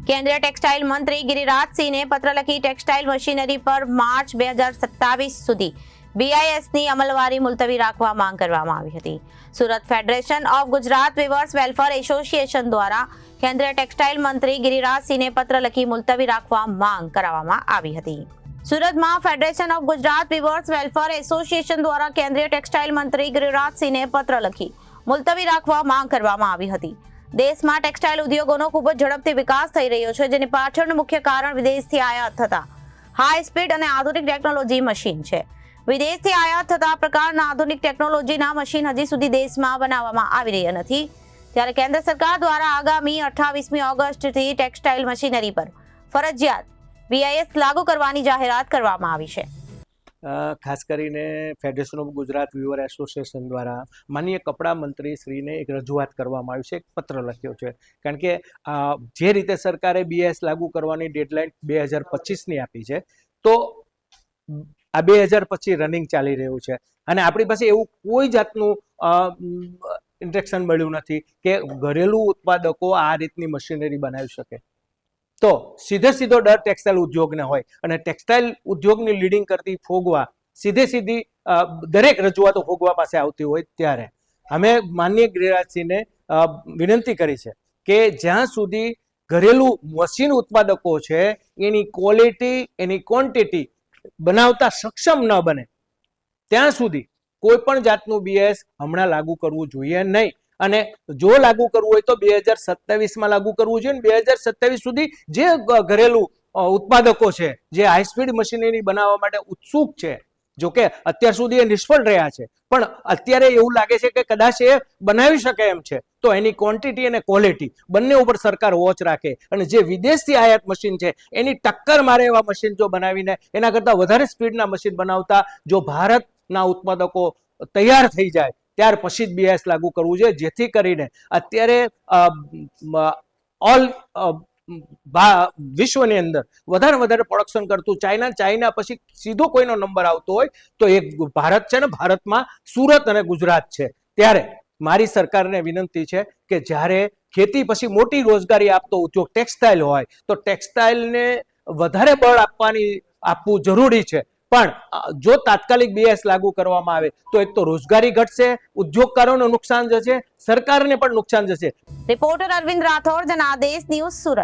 કેન્દ્રીય ટેક્સટાઇલ મંત્રી ગિરિરાજસિંહને પત્ર લખી ટેક્સટાઇલ મશીનરી પર માર્ચ 2027 સુધી બીઆઈએસની અમલવારી મુલતવી રાખવા માંગ કરવામાં આવી હતી. Surat Federation of Gujarat Weavers Welfare Association દ્વારા કેન્દ્રીય ટેક્સટાઇલ મંત્રી ગિરિરાજસિંહને પત્ર લખી મુલતવી રાખવા માંગ કરવામાં આવી હતી. સુરતમાં Federation of Gujarat Weavers Welfare Association દ્વારા કેન્દ્રીય ટેક્સટાઇલ મંત્રી ગિરિરાજસિંહને પત્ર લખી મુલતવી રાખવા માંગ કરવામાં આવી હતી. દેશમાં ટેક્સટાઇલ ઉદ્યોગોનો ખૂબ જ ઝડપથી વિકાસ થઈ રહ્યો છે, જેની પાછળનું મુખ્ય કારણ વિદેશથી આયાત થતા હાઈ સ્પીડ અને આધુનિક ટેકનોલોજી મશીન છે. વિદેશથી આયાત થતા પ્રકારના આધુનિક ટેકનોલોજીના મશીન હજી સુધી દેશમાં બનાવવામાં આવી રહ્યા નથી. ત્યારે કેન્દ્ર સરકાર દ્વારા આગામી 28મી ઓગસ્ટથી ટેક્સટાઇલ મશીનરી પર ફરજિયાત બીઆઈએસ લાગુ કરવાની જાહેરાત કરવામાં આવી છે. ખાસ કરીને ફેડરેશન ઓફ ગુજરાત વીવર એસોસિએશન દ્વારા માનનીય કપડાં મંત્રી શ્રીને એક રજૂઆત કરવામાં આવી છે, એક પત્ર લખ્યો છે. કારણ કે જે રીતે સરકારે બીએસ લાગુ કરવાની ડેડલાઇન 2025ની આપી છે, તો આ 2025 રનિંગ ચાલી રહ્યું છે અને આપણી પાસે એવું કોઈ જાતનું ઇન્સ્ટ્રક્શન મળ્યું નથી કે ઘરેલું ઉત્પાદકો આ રીતની મશીનરી બનાવી શકે. તો સીધો ડર ટેક્સટાઇલ ઉદ્યોગને હોય અને ટેક્સટાઇલ ઉદ્યોગની લીડિંગ કરતી ફોગવા સીધી દરેક રજૂઆતો ફોગવા પાસે આવતી હોય ત્યારે અમે માનનીય ગિરિરાજસિંહને વિનંતી કરી છે કે જ્યાં સુધી ઘરેલું મશીન ઉત્પાદકો છે એની ક્વોલિટી એની ક્વોન્ટિટી બનાવતા સક્ષમ ન બને ત્યાં સુધી કોઈ પણ જાતનું બીએસ હમણાં લાગુ કરવું જોઈએ નહીં. અને જો લાગુ કરવું હોય તો 2027માં લાગુ કરવું જોઈએ. 2027 સુધી જે ઘરેલું ઉત્પાદકો છે, જે હાઈસ્પીડ મશીનરી બનાવવા માટે ઉત્સુક છે, જો કે અત્યાર સુધી એ નિષ્ફળ રહ્યા છે, પણ અત્યારે એવું લાગે છે કે કદાચ એ બનાવી શકે એમ છે, તો એની ક્વોન્ટિટી અને ક્વોલિટી બંને ઉપર સરકાર વોચ રાખે અને જે વિદેશથી આયાત મશીન છે એની ટક્કર મારે એવા મશીન જો બનાવીને એના કરતાં વધારે સ્પીડના મશીન બનાવતા જો ભારતના ઉત્પાદકો તૈયાર થઈ જાય ત્યાર પછી જ બીએસ લાગુ કરવું જોઈએ, જેથી કરીને અત્યારે ઓલ વિશ્વની અંદર વધારે પ્રોડક્શન કરતું ચાઇના પછી સીધો કોઈનો નંબર આવતો હોય તો એક ભારત છે ને ભારતમાં સુરત અને ગુજરાત છે. ત્યારે મારી સરકારને વિનંતી છે કે જ્યારે ખેતી પછી મોટી રોજગારી આપતો ઉદ્યોગ ટેક્સટાઇલ હોય તો ટેક્સટાઇલને વધારે બળ આપવું જરૂરી છે. પણ જો તાત્કાલિક બીએસ લાગુ કરવામાં આવે તો એક તો રોજગારી ઘટશે, ઉદ્યોગકારોને નુકસાન જશે, સરકારને પણ નુકસાન જશે. Reporter Arvind Rathod, Janadesh News, Surat.